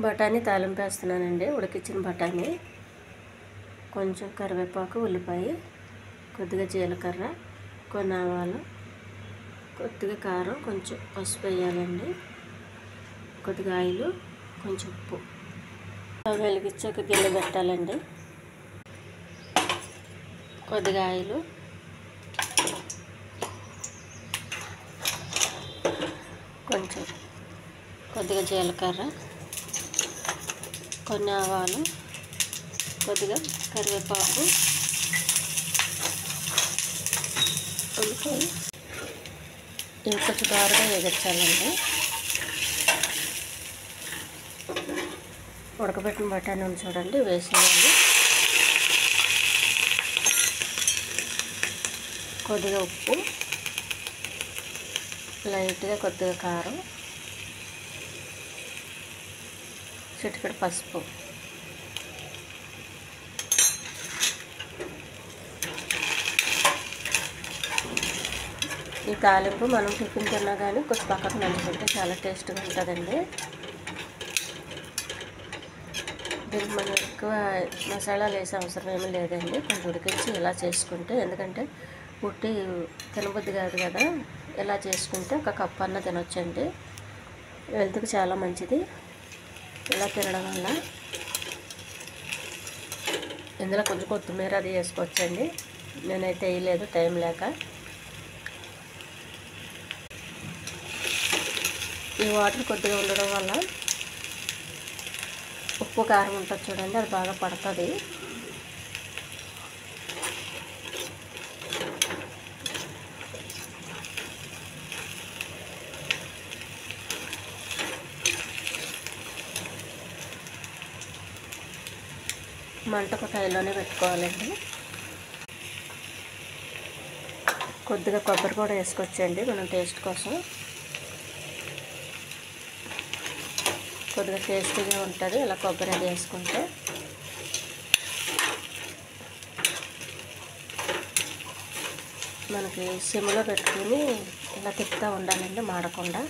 బఠానీ తాలింపు వేస్తున్నానండి. ఉడికించిన బఠానీ, కొంచెం కరివేపాకు, ఉల్లిపాయ, కొద్దిగా జీలకర్ర, కొన్ని ఆవాలు, కొద్దిగా కారం, కొంచెం పసుపు వేయాలండి, కొద్దిగా ఆయిల్, కొంచెం ఉప్పు. స్టవ్ వెలిగించి ఒక గిన్నె పెట్టాలండి. కొద్దిగా ఆయిల్, కొద్దిగా జీలకర్ర, కొన్ని ఆవాలు, కొద్దిగా కరివేపాకు, ఉల్లిపాయ. ఇవి కొంచెం బాగా వేగించాలండి. ఉడకబెట్టిన బఠానీ చూడండి వేసేయాలి. కొద్దిగా ఉప్పు, లైట్గా కొద్దిగా కారం, చిటికెడు పసుపు. ఈ తాలింపు మనం టిఫిన్ తిన్నా కానీ కొంచెం పక్కకు నంచుకుంటే చాలా టేస్ట్గా ఉంటుందండి. దీనికి మనం ఎక్కువ మసాలాలు వేసే అవసరం ఏమీ లేదండి. కొంచెం ఉడికించి ఇలా చేసుకుంటే, ఎందుకంటే పుట్టి తినబుద్ధి కాదు కదా, ఇలా చేసుకుంటే ఒక కప్పు అన్న తినొచ్చండి. హెల్త్కి చాలా మంచిది ఇలా తినడం వల్ల. ఇందులో కొంచెం కొత్తిమీర అది వేసుకోవచ్చండి. నేనైతే వేయలేదు టైం లేక. ఈ వాటర్ కొద్దిగా ఉండడం వల్ల ఉప్పు కారం ఉంటుంది చూడండి, అది బాగా పడుతుంది. మంట ఒక హైలోనే పెట్టుకోవాలండి. కొద్దిగా కొబ్బరి కూడా వేసుకోవచ్చండి మనం టేస్ట్ కోసం. కొద్దిగా టేస్టీగా ఉంటుంది ఇలా కొబ్బరి అది వేసుకుంటే. మనకి సిమ్లో పెట్టుకుని ఇలా తిప్పుతూ ఉండాలండి, మాడకుండా.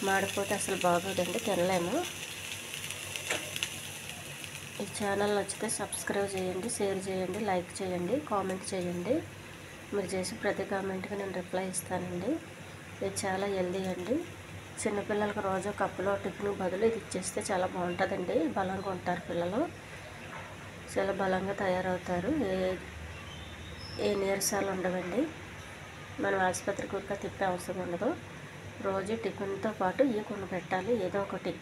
మాడిపోతే అసలు బాగోదండి, తినలేము. ఈ ఛానల్ నచ్చితే సబ్స్క్రైబ్ చేయండి, షేర్ చేయండి, లైక్ చేయండి, కామెంట్ చేయండి. మీరు చేసి ప్రతి కామెంట్కి నేను రిప్లై ఇస్తానండి. ఇది చాలా హెల్దీ అండి. చిన్నపిల్లలకు రోజు కప్పులో టిఫిన్ బదులు ఇది ఇచ్చేస్తే చాలా బాగుంటుందండి. బలంగా ఉంటారు పిల్లలు, చాలా బలంగా తయారవుతారు. ఏ నీరసాలు ఉండవండి. మనం ఆసుపత్రికి కూడా తిప్పే అవసరం ఉండదు. రోజు టిఫిన్తో పాటు ఇవి కొన్ని పెట్టాలి, ఏదో ఒకటి.